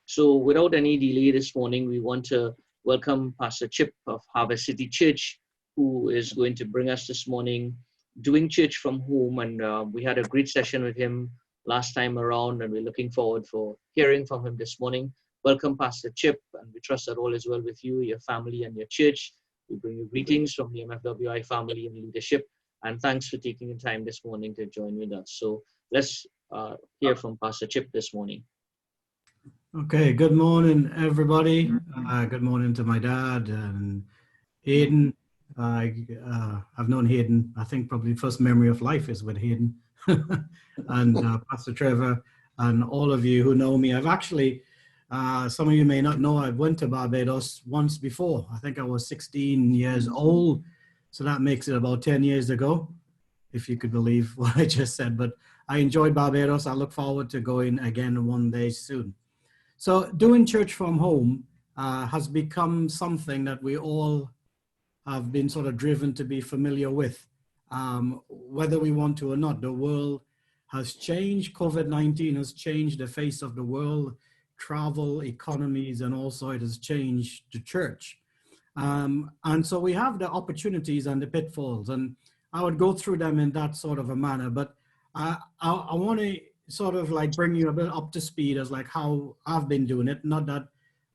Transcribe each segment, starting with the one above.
So without any delay this morning, we want to welcome Pastor Chip of Harvest City Church, who is going to bring us this morning doing church from home. And we had a great session with him last time around, and we're looking forward for hearing from him this morning. Welcome, Pastor Chip, and we trust that all is well with you, your family, and your church. We bring you greetings from the MFWI family and leadership, and thanks for taking the time this morning to join with us. So let's hear from Pastor Chip this morning. Okay, good morning, everybody. Good morning to my dad and Hayden. I've known Hayden, I think probably the first memory of life is with Hayden. And Pastor Trevor and all of you who know me. I've actually, some of you may not know, I went to Barbados once before. I think I was 16 years old. So that makes it about 10 years ago, if you could believe what I just said. But I enjoyed Barbados. I look forward to going again one day soon. So doing church from home has become something that we all have been sort of driven to be familiar with. Whether we want to or not, the world has changed. COVID-19 has changed the face of the world, travel, economies, and also it has changed the church. And so we have the opportunities and the pitfalls, and I would go through them in that sort of a manner. But I want to sort of like bring you a bit up to speed as like how I've been doing it. Not that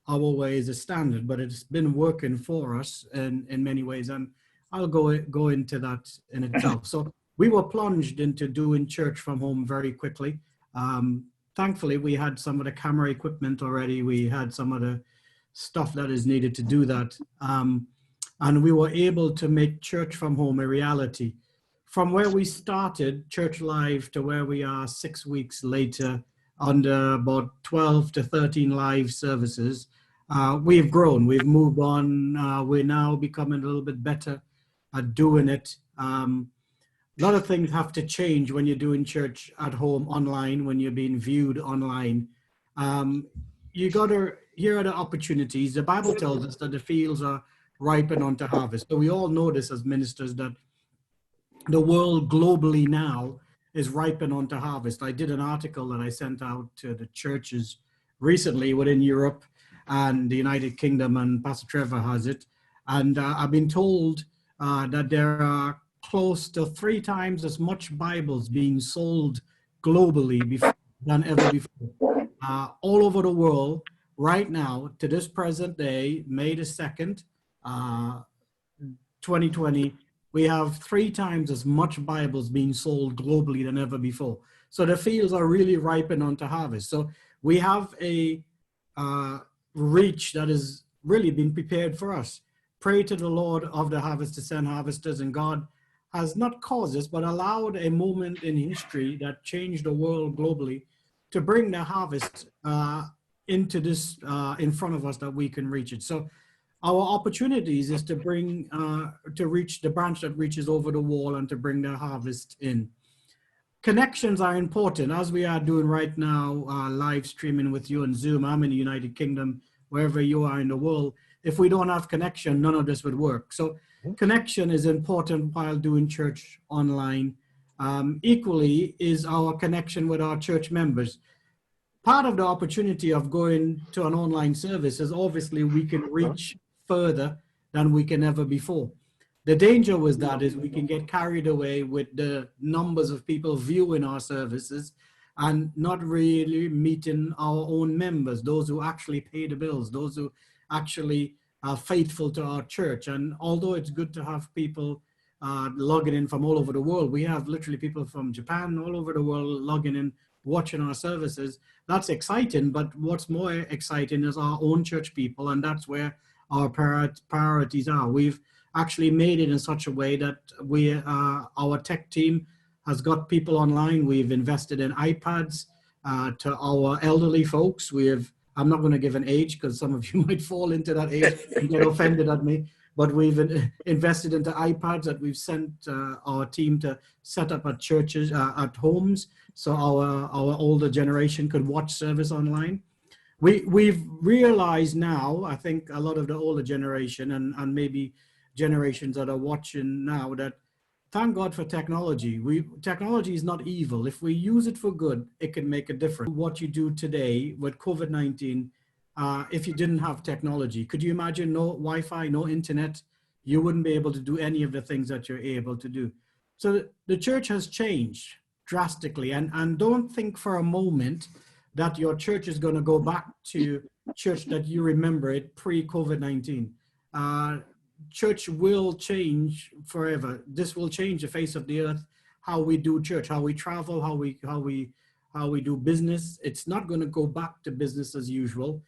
our way is a standard, but it's been working for us in many ways. And I'll go into that in itself. So we were plunged into doing church from home very quickly. Thankfully, we had some of the camera equipment already. We had some of the stuff that is needed to do that. And we were able to make church from home a reality. From where we started Church Live to where we are 6 weeks later, under about 12 to 13 live services, we've grown, we've moved on. We're now becoming a little bit better at doing it. A lot of things have to change when you're doing church at home online, when you're being viewed online. You got to, here are the opportunities. The Bible tells us that the fields are ripen unto harvest. So we all know this as ministers, that the world globally now is ripen unto harvest. I did an article that I sent out to the churches recently within Europe and the United Kingdom, and Pastor Trevor has it. And I've been told that there are close to 3 times as much Bibles being sold globally than ever before. All over the world right now, to this present day, May the 2nd, 2020, we have 3 times as much Bibles being sold globally than ever before. So the fields are really ripen unto harvest. So we have a reach that has really been prepared for us. Pray to the Lord of the harvest to send harvesters, and God has not caused this, but allowed a moment in history that changed the world globally to bring the harvest into this, in front of us, that we can reach it. So our opportunities is to bring, to reach the branch that reaches over the wall and to bring the harvest in. Connections are important, as we are doing right now, live streaming with you on Zoom. I'm in the United Kingdom, wherever you are in the world. If we don't have connection, none of this would work. So connection is important while doing church online. Equally is our connection with our church members. Part of the opportunity of going to an online service is obviously we can reach further than we can ever before. The danger with that is we can get carried away with the numbers of people viewing our services and not really meeting our own members, those who actually pay the bills, those who actually are faithful to our church. And although it's good to have people logging in from all over the world, we have literally people from Japan, all over the world logging in, watching our services. That's exciting, but what's more exciting is our own church people, and that's where our priorities are. We've actually made it in such a way that our tech team has got people online. We've invested in iPads to our elderly folks. I'm not going to give an age because some of you might fall into that age and get offended at me, but we've invested into iPads that we've sent our team to set up at churches, at homes, so our older generation could watch service online. We've realized now, I think a lot of the older generation and maybe generations that are watching now, that thank God for technology. Technology is not evil. If we use it for good, it can make a difference. What you do today with COVID-19 if you didn't have technology. Could you imagine no Wi-Fi, no internet? You wouldn't be able to do any of the things that you're able to do. So the church has changed drastically, and don't think for a moment that your church is going to go back to church that you remember it pre-COVID-19. Church will change forever. This will change the face of the earth, how we do church, how we travel, how we do business. It's not going to go back to business as usual.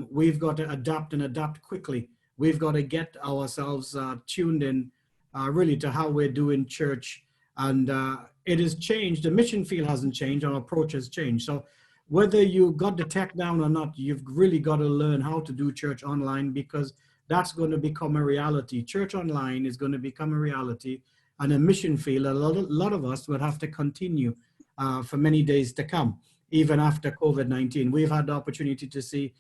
We've got to adapt and adapt quickly. We've got to get ourselves tuned in really to how we're doing church. And it has changed. The mission field hasn't changed. Our approach has changed. So whether you got the tech down or not, you've really got to learn how to do church online, because that's going to become a reality. Church online is going to become a reality, and a mission field, a lot of us would have to continue for many days to come, even after COVID-19. We've had the opportunity to see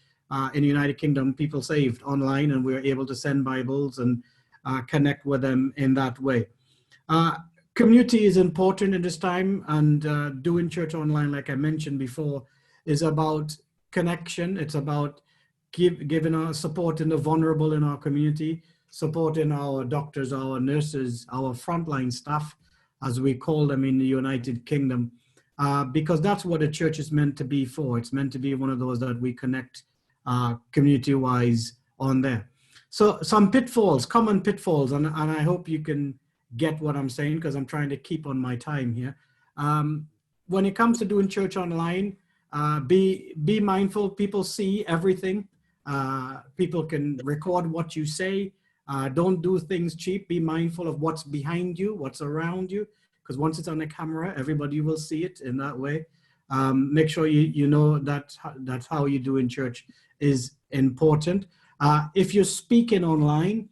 in the United Kingdom people saved online, and we're able to send Bibles and connect with them in that way. Community is important in this time, and doing church online, like I mentioned before, is about connection. It's about giving our support in the vulnerable in our community, supporting our doctors, our nurses, our frontline staff, as we call them in the United Kingdom, because that's what a church is meant to be for. It's meant to be one of those that we connect community-wise on there. So some pitfalls, common pitfalls, and I hope you can get what I'm saying, because I'm trying to keep on my time here. When it comes to doing church online, be mindful. People see everything. People can record what you say. Don't do things cheap. Be mindful of what's behind you, what's around you, because once it's on the camera, everybody will see it in that way. Make sure you know that that's how you do in church is important. If you're speaking online,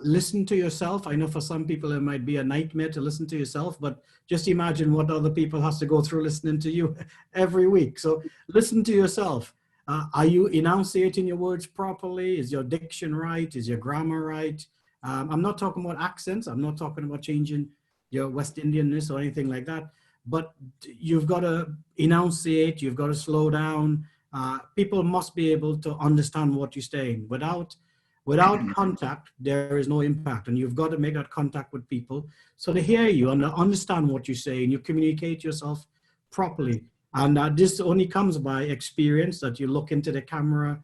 listen to yourself. I know for some people it might be a nightmare to listen to yourself, but just imagine what other people has to go through listening to you every week. So listen to yourself. Are you enunciating your words properly? Is your diction right? Is your grammar right? I'm not talking about accents. I'm not talking about changing your West Indianness or anything like that, but you've got to enunciate. You've got to slow down. People must be able to understand what you're saying. Without contact, there is no impact, and you've got to make that contact with people so they hear you and understand what you say, and you communicate yourself properly. And this only comes by experience, that you look into the camera.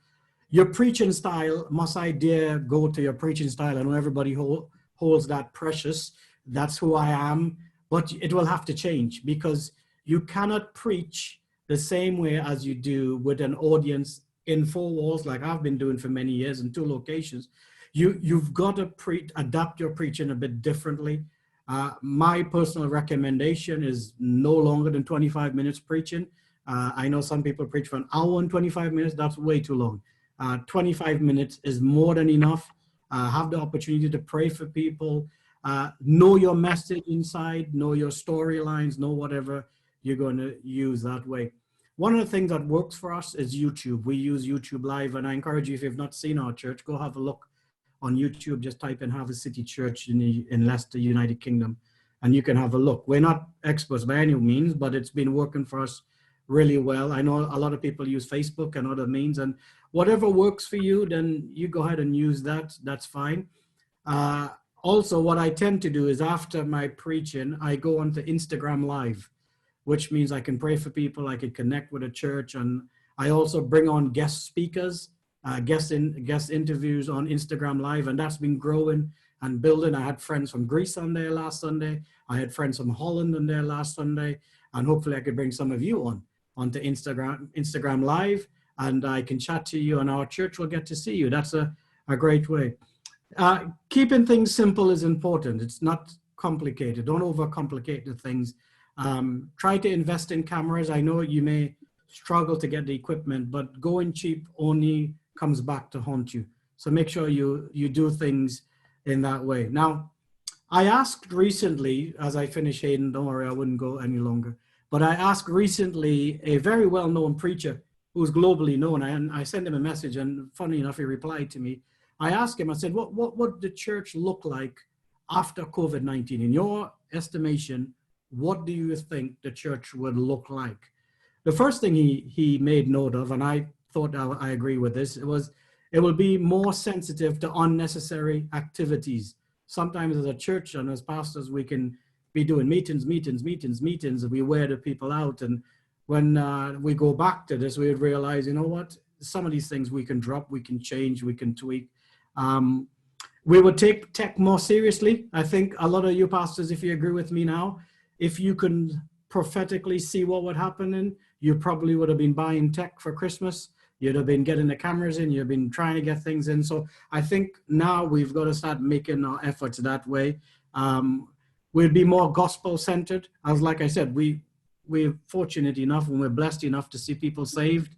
Your preaching style, must I dare go to your preaching style? I know everybody holds that precious. That's who I am, but it will have to change, because you cannot preach the same way as you do with an audience in four walls, like I've been doing for many years in 2 locations. You've got to adapt your preaching a bit differently. My personal recommendation is no longer than 25 minutes preaching. I know some people preach for an hour and 25 minutes. That's way too long. 25 minutes is more than enough. Have the opportunity to pray for people. Know your message inside, know your storylines, know whatever you're going to use that way. One of the things that works for us is YouTube. We use YouTube Live, and I encourage you, if you've not seen our church, go have a look on YouTube. Just type in Harvest City Church in Leicester, United Kingdom, and you can have a look. We're not experts by any means, but it's been working for us really well. I know a lot of people use Facebook and other means, and whatever works for you, then you go ahead and use that. That's fine. Also, what I tend to do is after my preaching, I go onto Instagram Live, which means I can pray for people, I can connect with a church, and I also bring on guest speakers, guest interviews on Instagram Live, and that's been growing and building. I had friends from Greece on there last Sunday. I had friends from Holland on there last Sunday, and hopefully I could bring some of you onto Instagram Live, and I can chat to you, and our church will get to see you. That's a great way. Keeping things simple is important. It's not complicated. Don't overcomplicate the things. Try to invest in cameras. I know you may struggle to get the equipment, but going cheap only comes back to haunt you. So make sure you do things in that way. Now, I asked recently, as I finish, Hayden, don't worry, I wouldn't go any longer, but I asked recently a very well-known preacher who's globally known, and I sent him a message, and funny enough, he replied to me. I asked him, I said, what would the church look like after COVID-19? In your estimation, what do you think the church would look like? The first thing he made note of, and I thought I agree with this. It will be more sensitive to unnecessary activities. Sometimes as a church and as pastors, we can be doing meetings, and we wear the people out. And when we go back to this, we would realize, you know what, some of these things we can drop, we can change, we can tweak. We would take tech more seriously. I think a lot of you pastors, if you agree with me now, if you can prophetically see what would happen, and you probably would have been buying tech for Christmas. You'd have been getting the cameras in, you've been trying to get things in. So I think now we've got to start making our efforts that way. We'll be more gospel centered. As like I said, we're fortunate enough and we're blessed enough to see people saved.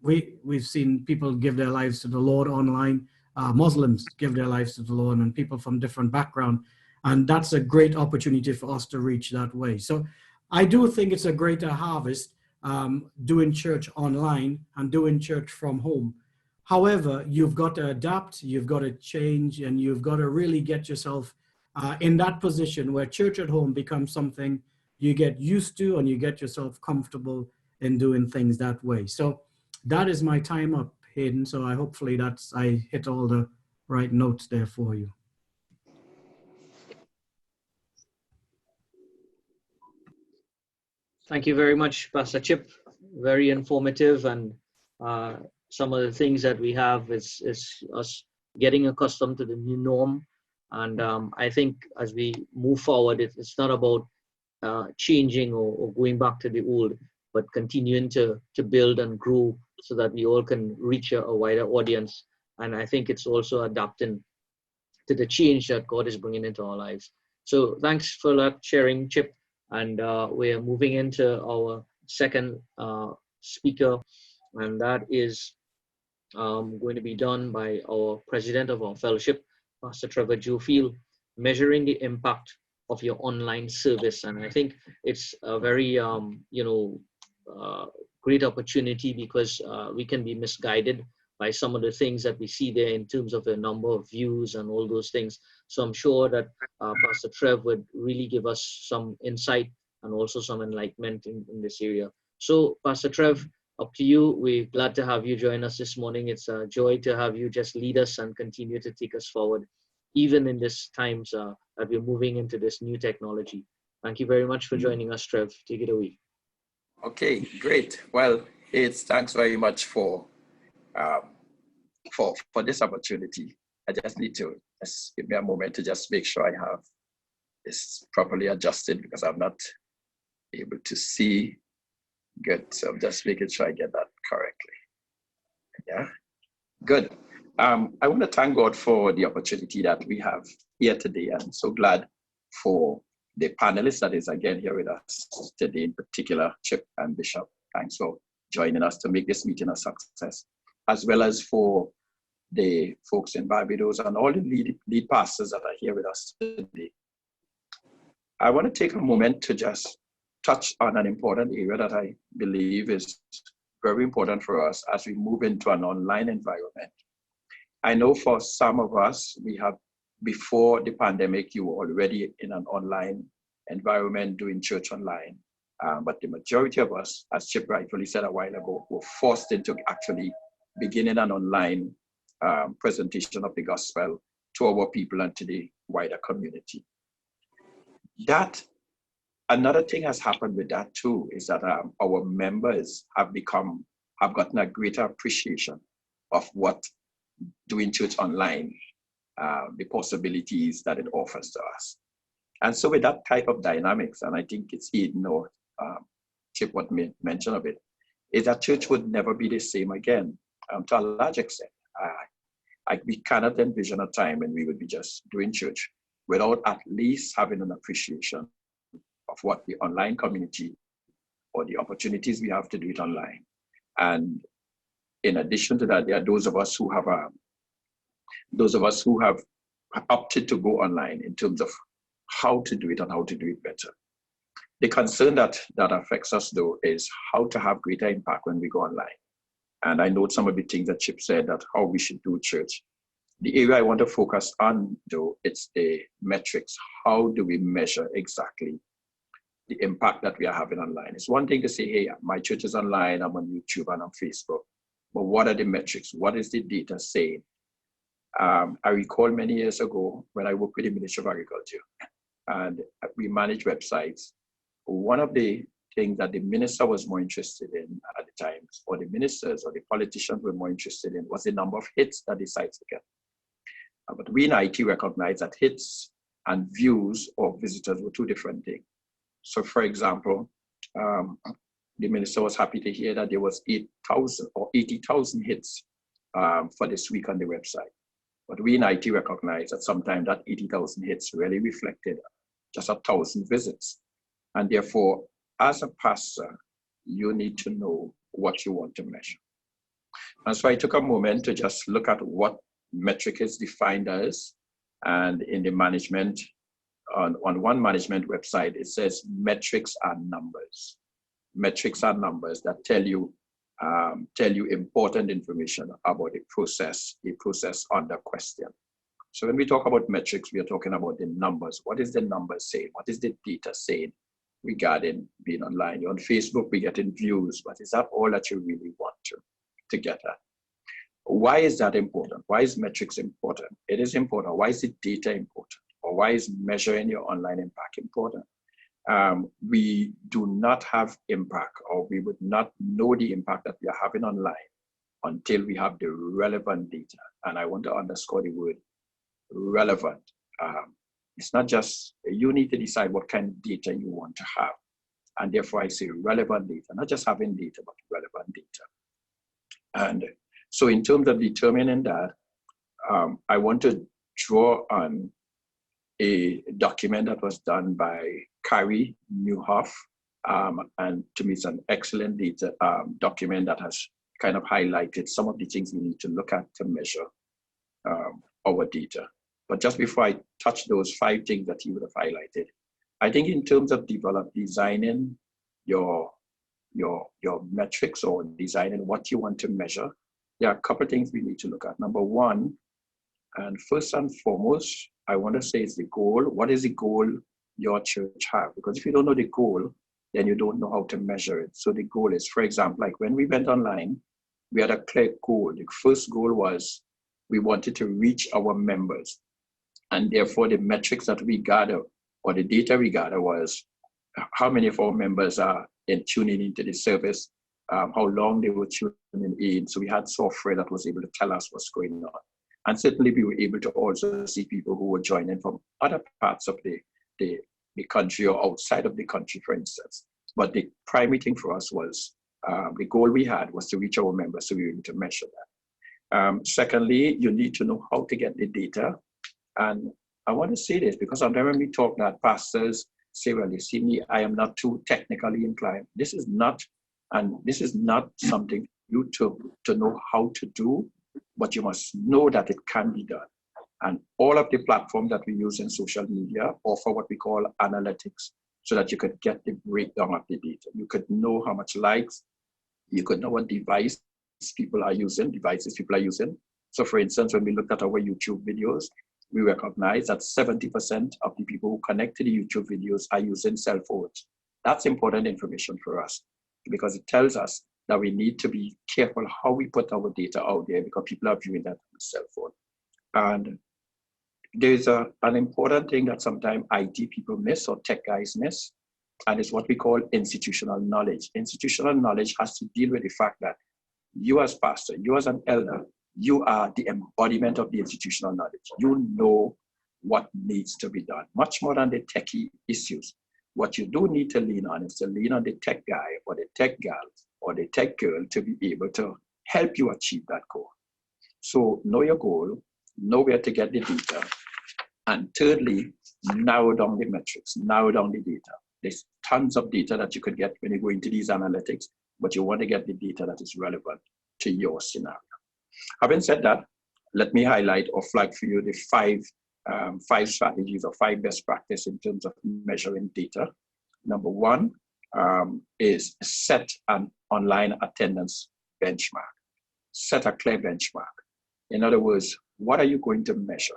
We've seen people give their lives to the Lord online. Muslims give their lives to the Lord, and people from different backgrounds. And that's a great opportunity for us to reach that way. So I do think it's a greater harvest doing church online and doing church from home. However, you've got to adapt, you've got to change, and you've got to really get yourself in that position where church at home becomes something you get used to and you get yourself comfortable in doing things that way. So that is my time up, Hayden. So hopefully I hit all the right notes there for you. Thank you very much, Pastor Chip. Very informative, and some of the things that we have is us getting accustomed to the new norm. And I think as we move forward, it's not about changing or going back to the old, but continuing to build and grow so that we all can reach a wider audience. And I think it's also adapting to the change that God is bringing into our lives. So thanks for that sharing, Chip. And we are moving into our second speaker, and that is going to be done by our president of our fellowship, Pastor Trevor Joefield, measuring the impact of your online service. And I think it's a very great opportunity, because we can be misguided by some of the things that we see there in terms of the number of views and all those things. So I'm sure that Pastor Trev would really give us some insight and also some enlightenment in this area. So Pastor Trev, up to you. We're glad to have you join us this morning. It's a joy to have you just lead us and continue to take us forward, even in these times that we're moving into this new technology. Thank you very much for joining us, Trev. Take it away. Okay, great. Well, thanks very much for this opportunity. I just need to just give me a moment to just make sure I have this properly adjusted, because I'm not able to see good. So I'm just making sure I get that correctly. Yeah, good. I want to thank God for the opportunity that we have here today. I'm so glad for the panelists that is again here with us today, in particular, Chip and Bishop. Thanks for joining us to make this meeting a success, as well as for the folks in Barbados and all the lead pastors that are here with us today. I want to take a moment to just touch on an important area that I believe is very important for us as we move into an online environment. I know for some of us, before the pandemic, you were already in an online environment doing church online. But the majority of us, as Chip rightfully said a while ago, were forced into actually beginning an online presentation of the gospel to our people and to the wider community. Another thing has happened with that too, is that our members have gotten a greater appreciation of what doing church online, the possibilities that it offers to us. And so with that type of dynamics, and I think it's Eden or Chip what mention of it, is that church would never be the same again, to a large extent. We cannot envision a time when we would be just doing church without at least having an appreciation of what the online community or the opportunities we have to do it online. And in addition to that, there are those of us who have opted to go online in terms of how to do it and how to do it better. The concern that affects us though is how to have greater impact when we go online. And I know some of the things that Chip said, that how we should do church. The area I want to focus on though, it's the metrics. How do we measure exactly the impact that we are having online. It's one thing to say, hey, my church is online, I'm on YouTube and on Facebook, but what are the metrics? What is the data saying? I recall many years ago when I worked with the Ministry of Agriculture and we managed websites. One of the things that the minister was more interested in at the time, or the ministers or the politicians were more interested in, was the number of hits that the sites get. But we in IT recognize that hits and views or visitors were two different things. So for example, the minister was happy to hear that there was 8,000 or 80,000 hits for this week on the website. But we in IT recognize that sometimes that 80,000 hits really reflected just 1,000 visits. And therefore, as a pastor, you need to know what you want to measure. And so I took a moment to just look at what metric is defined as. And in the management, on one management website, it says metrics are numbers. Metrics are numbers that tell you important information about a process under question. So when we talk about metrics, we are talking about the numbers. What is the numbers saying? What is the data saying regarding being online? You're on Facebook, we're getting views, but is that all that you really want to get at? Why is that important? Why is metrics important? It is important. Why is the data important? Or why is measuring your online impact important? We do not have impact, or we would not know the impact that we are having online until we have the relevant data. And I want to underscore the word relevant. It's not just, you need to decide what kind of data you want to have. And therefore I say relevant data, not just having data, but relevant data. And so in terms of determining that, I want to draw on a document that was done by Carrie Newhoff. And to me, it's an excellent data document that has kind of highlighted some of the things we need to look at to measure our data. But just before I touch those 5 things that you would have highlighted, I think in terms of designing your metrics or designing what you want to measure, there are a couple of things we need to look at. Number one, and first and foremost, I want to say is the goal. What is the goal your church have? Because if you don't know the goal, then you don't know how to measure it. So the goal is, for example, like when we went online, we had a clear goal. The first goal was we wanted to reach our members. And therefore the metrics that we gather, or the data we gather, was how many of our members are tuning into the service, how long they were tuning in. So we had software that was able to tell us what's going on. And certainly we were able to also see people who were joining from other parts of the country or outside of the country, for instance. But the primary thing for us was, the goal we had was to reach our members, so we were able to measure that. Secondly, you need to know how to get the data. And I want to say this because sometimes when we talk that pastors say, well, you see me, I am not too technically inclined. This is not something you to know how to do, but you must know that it can be done. And all of the platforms that we use in social media offer what we call analytics, so that you could get the breakdown of the data. You could know how much likes, you could know what devices people are using. So for instance, when we looked at our YouTube videos, we recognize that 70% of the people who connect to the YouTube videos are using cell phones. That's important information for us because it tells us that we need to be careful how we put our data out there because people are viewing that on the cell phone. And there's an important thing that sometimes IT people miss or tech guys miss, and it's what we call institutional knowledge. Institutional knowledge has to deal with the fact that you as pastor, you as an elder, you are the embodiment of the institutional knowledge. You know what needs to be done, much more than the techie issues. What you do need to lean on is to lean on the tech guy or the tech gal or the tech girl to be able to help you achieve that goal. So know your goal, know where to get the data. And thirdly, narrow down the metrics, narrow down the data. There's tons of data that you could get when you go into these analytics, but you want to get the data that is relevant to your scenario. Having said that, let me highlight or flag for you the five strategies or 5 best practice in terms of measuring data. Number one is set an online attendance benchmark. Set a clear benchmark. In other words, what are you going to measure?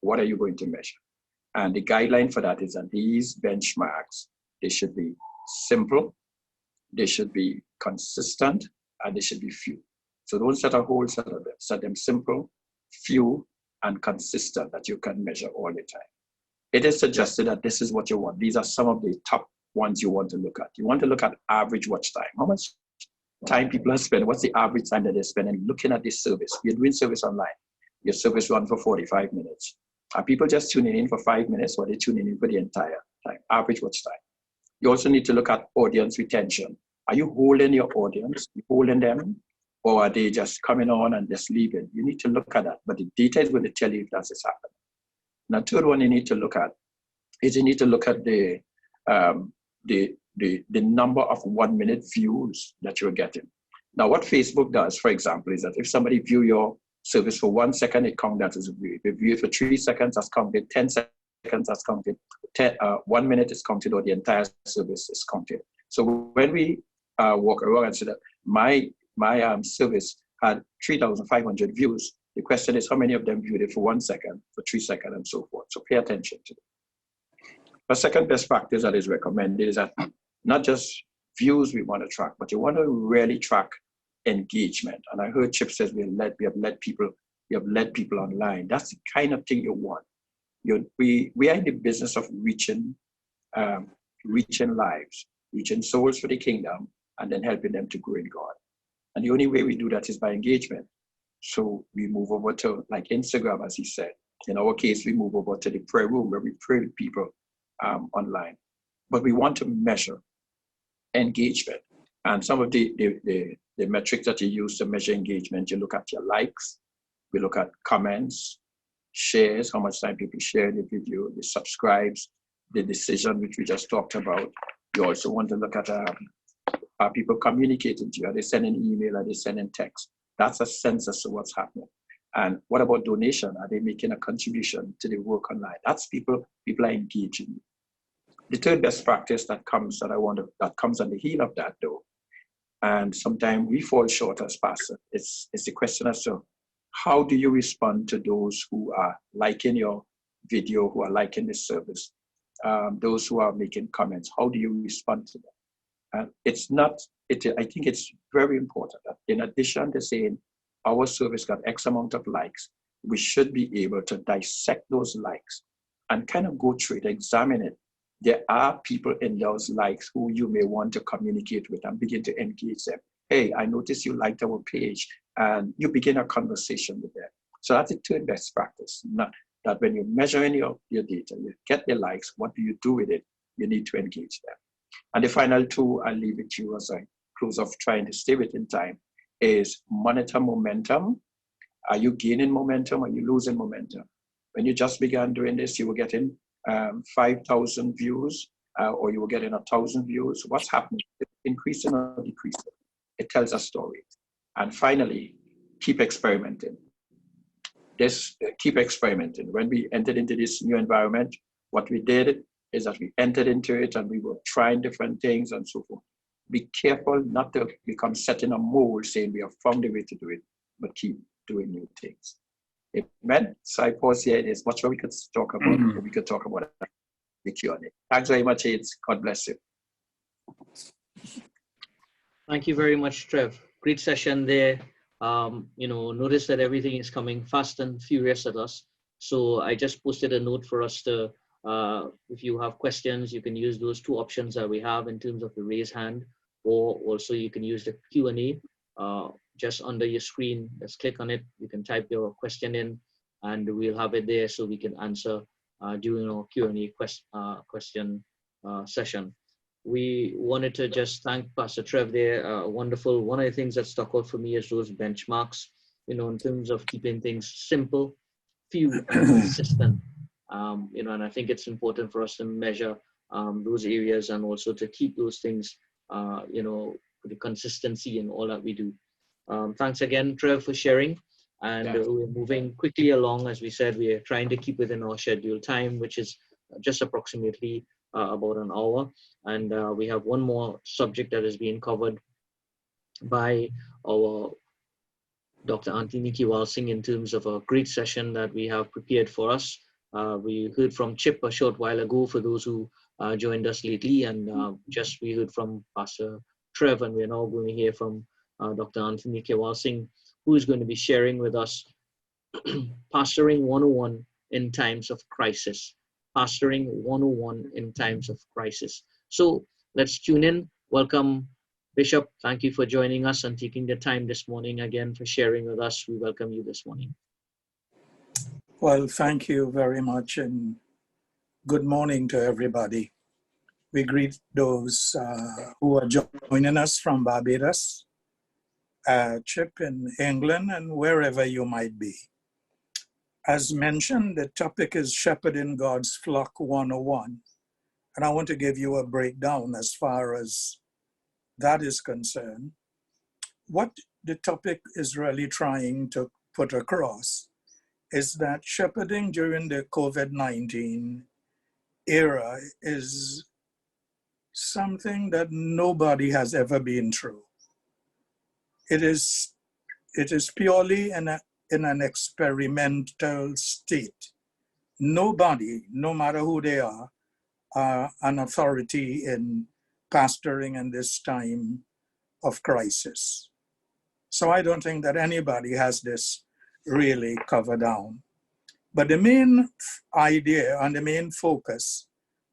What are you going to measure? And the guideline for that is that these benchmarks They should be simple, they should be consistent, and they should be few. So don't set a whole set of them. Set them simple, few, and consistent that you can measure all the time. It is suggested that this is what you want. These are some of the top ones you want to look at. You want to look at average watch time. How much time people are spending? What's the average time that they're spending looking at this service? You're doing service online. Your service runs for 45 minutes. Are people just tuning in for 5 minutes, or are they tuning in for the entire time? Average watch time. You also need to look at audience retention. Are you holding your audience? You holding them? Or are they just coming on and just leaving? You need to look at that. But the data is going to tell you if that's happening. Now, third one you need to look at is you need to look at the number of 1 minute views that you're getting. Now, what Facebook does, for example, is that if somebody view your service for 1 second, it counts as a view. If you view it for 3 seconds, that's counted. 10 seconds, that's counted. 1 minute is counted, or the entire service is counted. So when we walk around and say that my service had 3,500 views, the question is how many of them viewed it for 1 second, for 3 seconds, and so forth. So pay attention to it. The second best practice that is recommended is that not just views we want to track, but you want to really track engagement. And I heard Chip says we have led people online. That's the kind of thing you want. We are in the business of reaching lives, reaching souls for the kingdom, and then helping them to grow in God. And the only way we do that is by engagement. So we move over to like Instagram, as he said. In our case, we move over to the prayer room where we pray with people online. But we want to measure engagement. And some of the metrics that you use to measure engagement, you look at your likes, we look at comments, shares, how much time people share the video, the subscribes, the decision, which we just talked about. You also want to look at are people communicating to you? Are they sending email? Are they sending text? That's a sense as to what's happening. And what about donation? Are they making a contribution to the work online? That's people are engaging. The third best practice that comes on the heel of that though, and sometimes we fall short as pastors, it's the question as to how do you respond to those who are liking your video, who are liking the service, those who are making comments, how do you respond to them? And I think it's very important that in addition to saying our service got X amount of likes, we should be able to dissect those likes and kind of go through it, examine it. There are people in those likes who you may want to communicate with and begin to engage them. Hey, I noticed you liked our page, and you begin a conversation with them. So that's the third best practice. Not that when you're measuring your data, you get the likes, what do you do with it? You need to engage them. And the final two, I'll leave it to you as I close off trying to stay within time, is monitor momentum. Are you gaining momentum? Are you losing momentum? When you just began doing this, you were getting 5,000 views or you were getting 1,000 views. What's happening? It's increasing or decreasing? It tells a story. And finally, keep experimenting. Keep experimenting. When we entered into this new environment, what we did is that we entered into it and we were trying different things and so forth. Be careful not to become set in a mold saying we have found a way to do it, but keep doing new things. Amen. So I pause here. There's much more we could talk about. We could talk about the Q&A. Thanks very much, Aids. God bless you. Thank you very much, Trev. Great session there. Notice that everything is coming fast and furious at us. So I just posted a note for us to, if you have questions, you can use those two options that we have in terms of the raise hand, or also you can use the Q&A just under your screen. Just click on it. You can type your question in and we'll have it there so we can answer during our Q&A question session. We wanted to just thank Pastor Trev there. Wonderful. One of the things that stuck out for me is those benchmarks, in terms of keeping things simple, few, and consistent. And I think it's important for us to measure those areas and also to keep those things, the consistency in all that we do. Thanks again, Trev, for sharing. And we're moving quickly along. As we said, we are trying to keep within our scheduled time, which is just approximately about an hour. And we have one more subject that is being covered by our Dr. Anthony Kawalsingh in terms of a great session that we have prepared for us. We heard from Chip a short while ago. For those who joined us lately, and just we heard from Pastor Trevor, and we're now going to hear from Dr. Anthony Kawalsingh, who is going to be sharing with us Pastoring 101 in times of crisis. Pastoring 101 in times of crisis. So let's tune in. Welcome, Bishop. Thank you for joining us and taking the time this morning again for sharing with us. We welcome you this morning. Well, thank you very much, and good morning to everybody. We greet those who are joining us from Barbados, Chip in England, and wherever you might be. As mentioned, the topic is Shepherding God's Flock 101, and I want to give you a breakdown as far as that is concerned. What the topic is really trying to put across is that shepherding during the COVID-19 era is something that nobody has ever been through. It is purely in an experimental state. Nobody, no matter who they are an authority in pastoring in this time of crisis. So I don't think that anybody has this really covered down. But the main idea and the main focus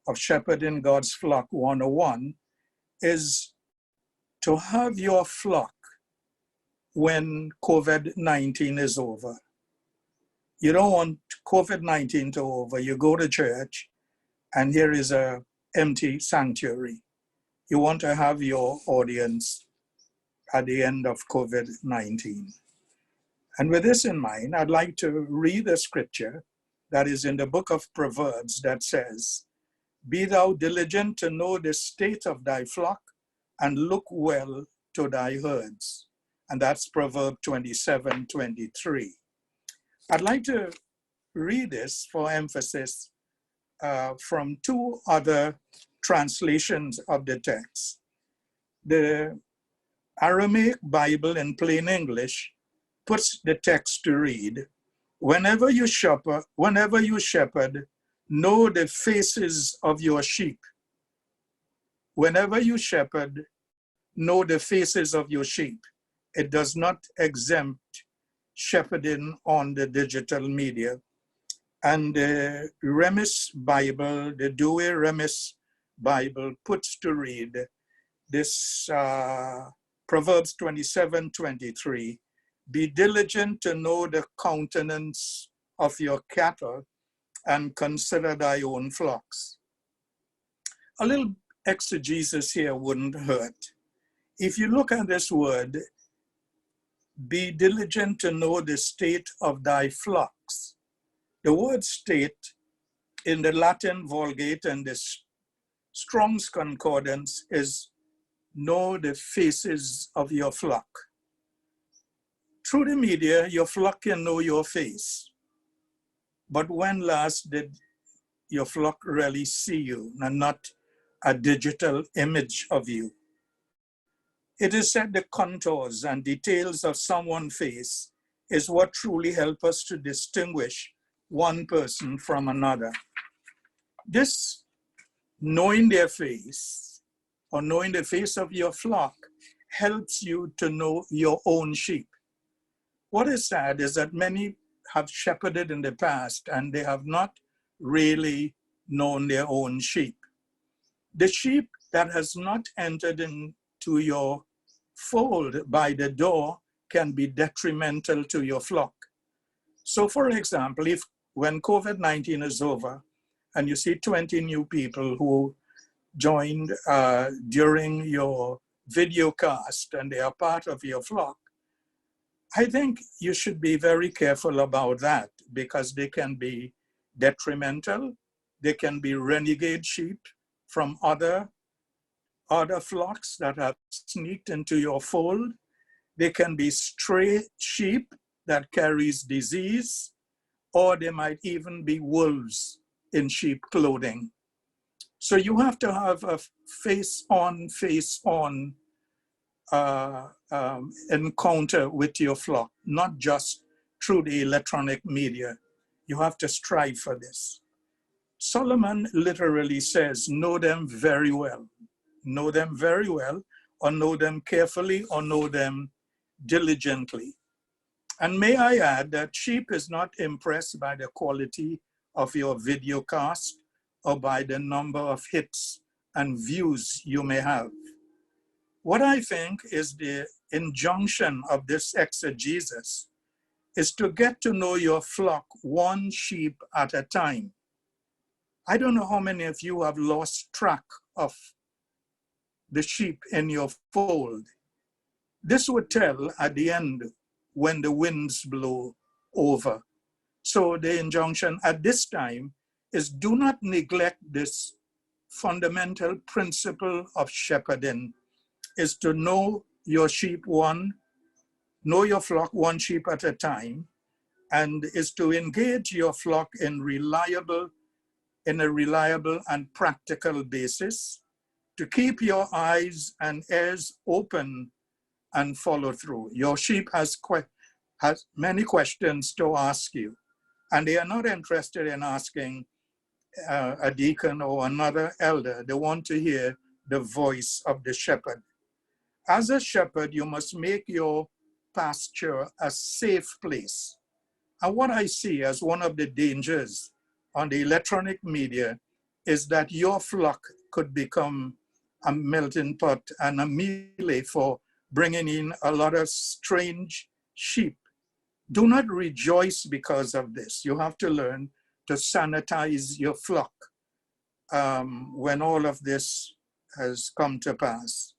of Shepherding God's Flock 101 is to have your flock when COVID-19 is over. You don't want COVID-19 to over. You go to church and here is an empty sanctuary. You want to have your audience at the end of COVID-19. And with this in mind, I'd like to read a scripture that is in the book of Proverbs that says, "Be thou diligent to know the state of thy flock, and look well to thy herds." And that's Proverbs 27:23. I'd like to read this for emphasis from two other translations of the text. The Aramaic Bible in plain English puts the text to read, whenever you shepherd, know the faces of your sheep. Whenever you shepherd, know the faces of your sheep. It does not exempt shepherding on the digital media. And the Remis Bible, the Douay Remis Bible puts to read this Proverbs 27:23, "Be diligent to know the countenance of your cattle and consider thy own flocks." A little exegesis here wouldn't hurt. If you look at this word, "Be diligent to know the state of thy flocks," the word state in the Latin Vulgate and the Strong's Concordance is know the faces of your flock. Through the media, your flock can know your face. But when last did your flock really see you and not a digital image of you? It is said the contours and details of someone's face is what truly help us to distinguish one person from another. This knowing their face or knowing the face of your flock helps you to know your own sheep. What is sad is that many have shepherded in the past and they have not really known their own sheep. The sheep that has not entered into your fold by the door can be detrimental to your flock. So for example, if when COVID-19 is over and you see 20 new people who joined during your video cast and they are part of your flock, I think you should be very careful about that because they can be detrimental. They can be renegade sheep from other flocks that have sneaked into your fold. They can be stray sheep that carries disease, or they might even be wolves in sheep clothing. So you have to have a face-on encounter with your flock, not just through the electronic media. You have to strive for this. Solomon literally says, know them very well. Know them very well, or know them carefully, or know them diligently. And may I add that sheep is not impressed by the quality of your video cast or by the number of hits and views you may have. What I think is the injunction of this exegesis is to get to know your flock one sheep at a time. I don't know how many of you have lost track of the sheep in your fold. This would tell at the end when the winds blow over. So the injunction at this time is do not neglect this fundamental principle of shepherding, is to know your sheep know your flock one sheep at a time, and is to engage your flock in a reliable and practical basis, to keep your eyes and ears open and follow through. Your sheep has many questions to ask you, and they are not interested in asking a deacon or another elder. They want to hear the voice of the shepherd. As a shepherd, you must make your pasture a safe place. And what I see as one of the dangers on the electronic media is that your flock could become a melting pot and a melee for bringing in a lot of strange sheep. Do not rejoice because of this. You have to learn to sanitize your flock when all of this has come to pass.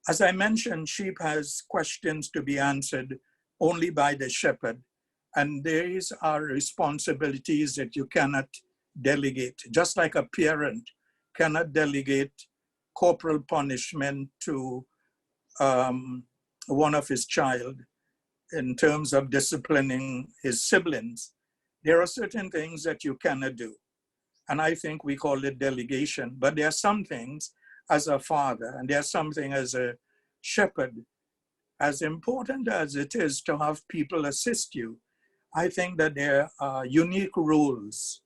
As I mentioned, sheep has questions to be answered only by the shepherd, and these are responsibilities that you cannot delegate. Just like a parent cannot delegate corporal punishment to one of his child in terms of disciplining his siblings, there are certain things that you cannot do. And I think we call it delegation, but there are some things as a father, and there's something as a shepherd, as important as it is to have people assist you. I think that there are unique rules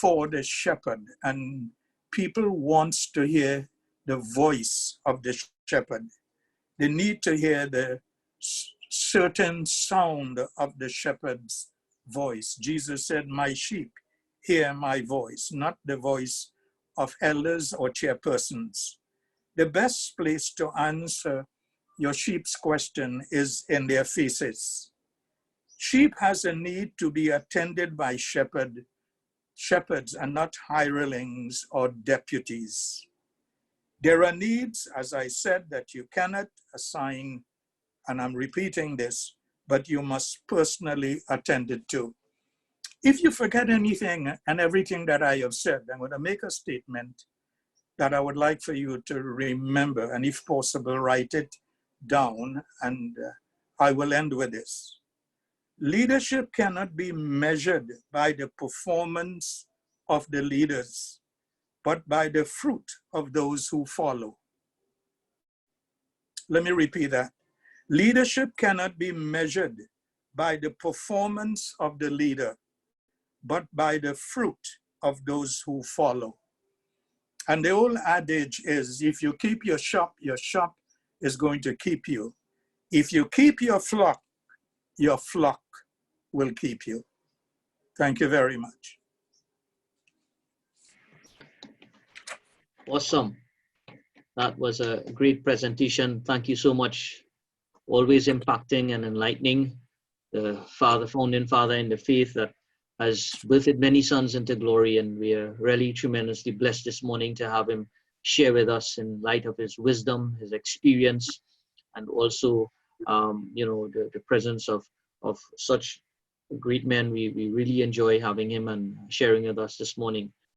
for the shepherd, and people want to hear the voice of the shepherd. They need to hear the certain sound of the shepherd's voice. Jesus said, my sheep hear my voice, not the voice of elders or chairpersons. The best place to answer your sheep's question is in their faces. Sheep has a need to be attended by shepherds and not hirelings or deputies. There are needs, as I said, that you cannot assign, and I'm repeating this, but you must personally attend it to. If you forget anything and everything that I have said, I'm going to make a statement that I would like for you to remember, and if possible, write it down, and I will end with this. Leadership cannot be measured by the performance of the leaders, but by the fruit of those who follow. Let me repeat that. Leadership cannot be measured by the performance of the leader, but by the fruit of those who follow. And the old adage is, if you keep your shop is going to keep you. If you keep your flock will keep you. Thank you very much. Awesome. That was a great presentation. Thank you so much. Always impacting and enlightening. The founding father in the faith that has birthed many sons into glory, and we are really tremendously blessed this morning to have him share with us in light of his wisdom, his experience, and also the presence of such great men. We really enjoy having him and sharing with us this morning.